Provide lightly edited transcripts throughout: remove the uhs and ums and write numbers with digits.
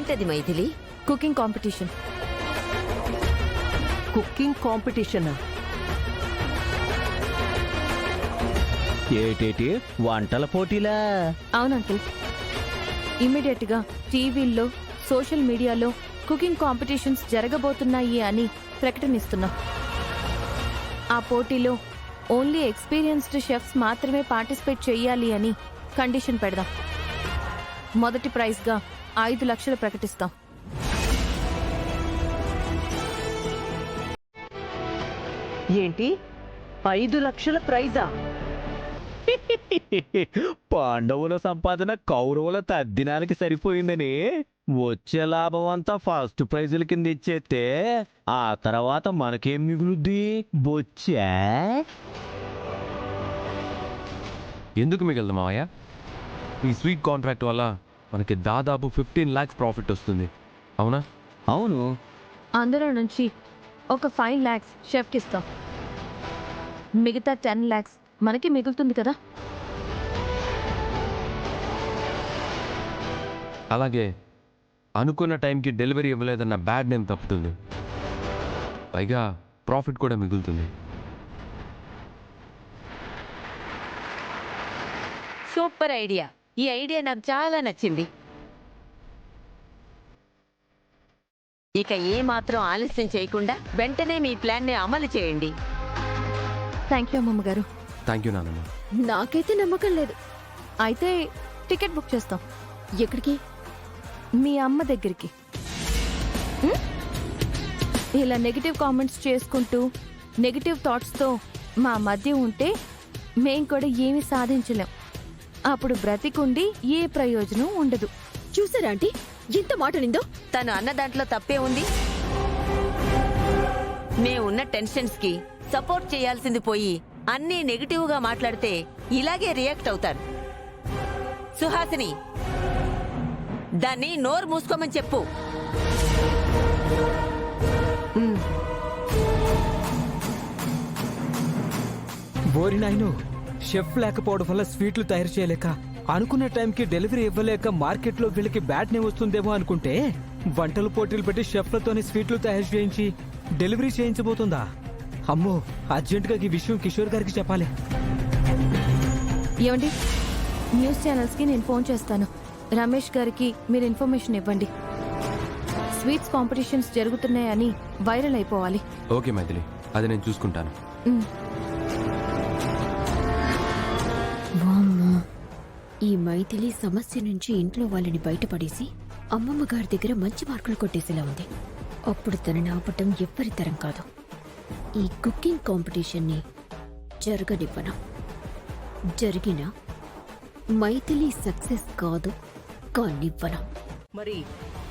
ఏంటది Maithili? Cooking competition. Cooking competition? ఏటేటి వంటల పోటీలా? అవును అంకుల్. ఇమ్మీడియట్ గా టీవీల్లో, సోషల్ మీడియాలో కుకింగ్ కాంపిటీషన్స్ జరగబోతున్నాయి అని ప్రకటనిస్తున్నాం. ఆ పోటీలో ఓన్లీ ఎక్స్పీరియన్స్డ్ షెఫ్స్ మాత్రమే పార్టిసిపేట్ చేయాలి అని కండిషన్ పెడదాం. మొదటి ప్రైజ్గా 5 లక్షలు ప్రకటిస్తాం. ఏంటి 5 లక్షల ప్రైజా? పాండవుల సంపాదన కౌరవుల తద్దినానికి సరిపోయిందని వచ్చే లాభం అంతా ఫస్ట్ ప్రైజుల కింద ఇచ్చేస్తే ఆ తర్వాత మనకేం మిగులుద్ది? బొచ్చా? ఎందుకు మిగలదు మావయ్య? ఈ స్వీట్ కాంట్రాక్ట్ వల్ల మనకి దాదాపు 15 lakhs ప్రాఫిట్ వస్తుంది, అవునా? అవును. అందులో నుంచి ఒక 5 lakhs షెఫ్కి ఇస్తాం. మిగతా 10 lakhs మనకి మిగులుతుంది కదా. అలాగే అనుకున్న టైంకి డెలివరీ ఇవ్వలేదన్న బ్యాడ్ నేమ్ తప్పుతుంది, పైగా ప్రాఫిట్ కూడా మిగులుతుంది. Super idea. ఈ ఐడియా నాకు చాలా నచ్చింది. ఇక ఏ మాత్రం ఆలస్యం చేయకుండా వెంటనే మీ ప్లాన్ని అమలు చేయండి. థ్యాంక్ యూ అమ్మమ్మ గారు. థ్యాంక్ యూ నాన్నమ్మ. నాకైతే నమ్మకం లేదు. అయితే టికెట్ బుక్ చేస్తాం. ఎక్కడికి? మీ అమ్మ దగ్గరికి. ఇలా నెగిటివ్ కామెంట్స్ చేసుకుంటూ నెగిటివ్ థాట్స్తో మా మధ్య ఉంటే మేం కూడా ఏమీ సాధించలేం. అప్పుడు బ్రతికుండి ఏ ప్రయోజనం ఉండదు. చూసారా ఆంటీ ఎంత మాట నిందో? తను అన్న దాంట్లో తప్పే ఉంది. మేమున్న టెన్షన్స్ కి సపోర్ట్ చేయాల్సింది పోయి అన్నీ నెగిటివ్ గా మాట్లాడితే ఇలాగే రియాక్ట్ అవుతారు. సుహాసిని, దాన్ని నోరు మూసుకోమని చెప్పు. బోరి నాయను, షెఫ్ లేకపోవడం వల్ల స్వీట్లు తయారు చేయలేక, అనుకున్న టైంకి డెలివరీ ఇవ్వలేక మార్కెట్లో వీళ్ళకి బ్యాడ్ నేమ్ వస్తుందేమో అనుకుంటే వంటల పోటీలు పెట్టి షెఫ్లతోనే స్వీట్లు తయారు చేయించి డెలివరీ చేయించబోతుందా? అమ్మో, అర్జెంటుగా ఈ విషయం కిషోర్ గారికి చెప్పాలి. ఏమండి, న్యూస్ ఛానల్స్కి నేను ఫోన్ చేస్తాను. రమేష్ గారికి మీరు ఇన్ఫర్మేషన్ ఇవ్వండి. స్వీట్స్ కాంపిటీషన్స్ జరుగుతున్నాయని వైరల్ అయిపోవాలి. ఓకే మైథిలి, అది నేను చూసుకుంటాను. వామ్మో, ఈ మైథిలి సమస్య నుంచి ఇంట్లో వాళ్ళని బయటపడేసి అమ్మమ్మ గారి దగ్గర మంచి మార్కులు కొట్టేసేలా ఉంది. అప్పుడు తనని ఆపటం ఎవ్వరి తరం కాదు. ఈ కుకింగ్ కాంపిటీషన్ని జరగనివ్వను. జరిగినా మైథిలి సక్సెస్ కాదు కానివ్వను. మరి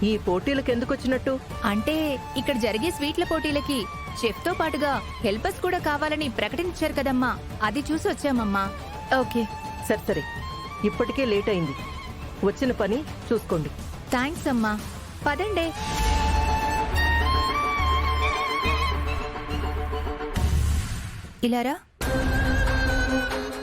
ఈ పోటీలకు ఎందుకు వచ్చినట్టు? అంటే ఇక్కడ జరిగే స్వీట్ల పోటీలకి చెఫ్ తో పాటుగా హెల్పర్స్ కూడా కావాలని ప్రకటించారు కదమ్మా, అది చూసి వచ్చామమ్మా. ఓకే, సరే, ఇప్పటికే లేట్ అయింది. వచ్చిన పని చూసుకోండి. థ్యాంక్స్ అమ్మా, పదండే. ఇలారా.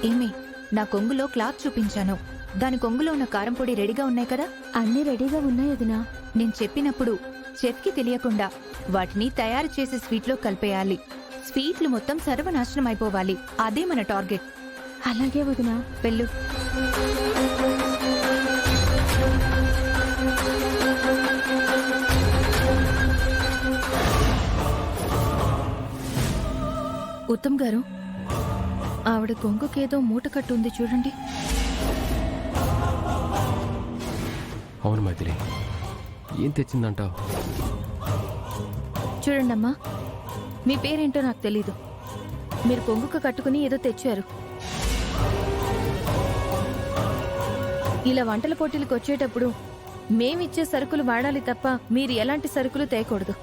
ఏమి, నా కొంగులో క్లాత్ చూపించాను. దాని కొంగులో ఉన్న కారం పొడి రెడీగా ఉన్నాయి కదా? అన్నీ రెడీగా ఉన్నాయి వదినా. నేను చెప్పినప్పుడు చెఫ్కి తెలియకుండా వాటిని తయారు చేసే స్వీట్లో కలిపేయాలి. స్వీట్లు మొత్తం సర్వనాశనం అయిపోవాలి. అదే మన టార్గెట్. అలాగే వదినా. వెళ్ళు. ఉత్తమ్ గారు, ఆవిడ కొంగుకేదో మూట కట్టుంది చూడండి. అవును మైథిలి, ఏం తెచ్చిందంటావు? చూడండమ్మా, మీ పేరేంటో నాకు తెలీదు. మీరు కొంగుకు కట్టుకుని ఏదో తెచ్చారు. ఇలా వంటల పోటీలకు వచ్చేటప్పుడు మేమిచ్చే సరుకులు వాడాలి తప్ప మీరు ఎలాంటి సరుకులు తేయకూడదు.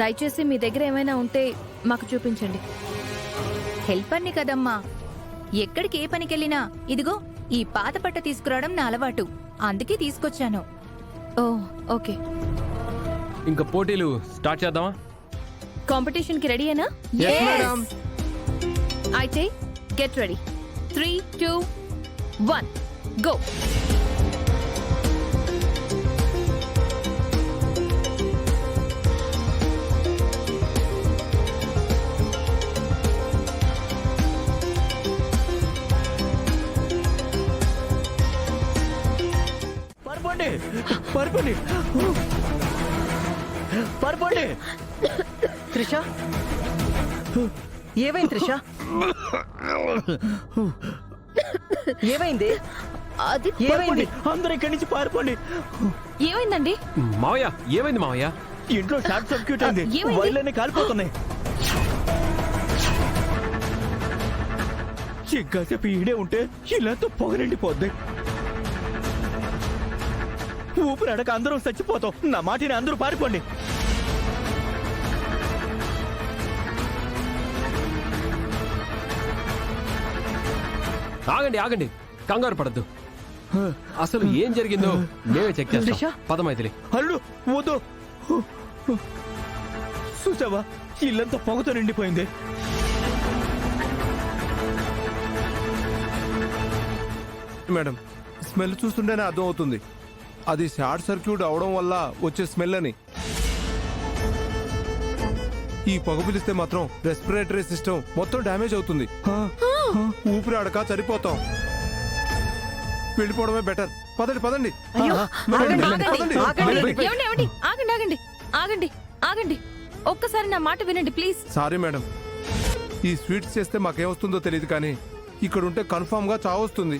దయచేసి మీ దగ్గర ఏమైనా ఉంటే మాకు చూపించండి. హెల్పర్ని కదమ్మా, ఎక్కడికి ఏ పనికెళ్ళినా ఇదిగో ఈ పాత పట్ట తీసుకురావడం నా అలవాటు, అందుకే తీసుకొచ్చాను. ఓ, ఓకే. ఇంకా పోటీలు స్టార్ట్ చేద్దామా? కాంపిటీషన్ కి రెడీయేనా? అయితే గెట్ రెడీ. 3, 2, 1 గో. పారిపోండి పారిపోండి పారిపోండి. త్రిష ఏమైంది త్రిష? ఏమైంది? అది ఏమైంది? అందరూ ఇక్కడి నుంచి పారిపోండి. ఏమైందండి? మావయ్య ఏమైంది మావయ్య? ఇంట్లో షార్ట్ సర్క్యూట్ అయింది. ఏమైంది? వైర్లన్నీ కాలిపోతున్నాయి. ఇంకాసేపు ఈడే ఉంటే ఇల్లంతా పొగ నిండిపోద్ది. ఊపిరాడక అందరూ చచ్చిపోతాం. నా మాటిని అందరూ పారిపోండి. ఆగండి ఆగండి, కంగారు పడద్దు. అసలు ఏం జరిగిందో మేమే చెక్ త్రిష? చేస్తాం. పద మైథిలి. అల్లు వద్దు. చూసావా, ఇల్లంతా పొగతో నిండిపోయింది. మేడం, స్మెల్ చూస్తుంటేనే అర్థం అవుతుంది అది షార్ట్ సర్క్యూట్ అవడం వల్ల వచ్చే స్మెల్ అని. ఈ పొగ పిలిస్తే మాత్రం రెస్పిరేటరీ సిస్టమ్ మొత్తం డ్యామేజ్ అవుతుంది. ఊపిరి ఆడక చనిపోతాం. వెళ్ళిపోవడమే బెటర్. పదండి పదండి. అయ్యో, ఆగండి, పదండి, ఆగండి, పదండి. ఆగండి. బయటికి. ఏమండి ఏమండి ఆగండి ఆగండి ఆగండి ఆగండి ఒక్కసారి నా మాట వినండి ప్లీజ్. సారీ మేడం, ఈ స్వీట్స్ చేస్తే మాకేమొస్తుందో తెలియదు కానీ ఇక్కడ ఉంటే కన్ఫామ్ గా చావొస్తుంది.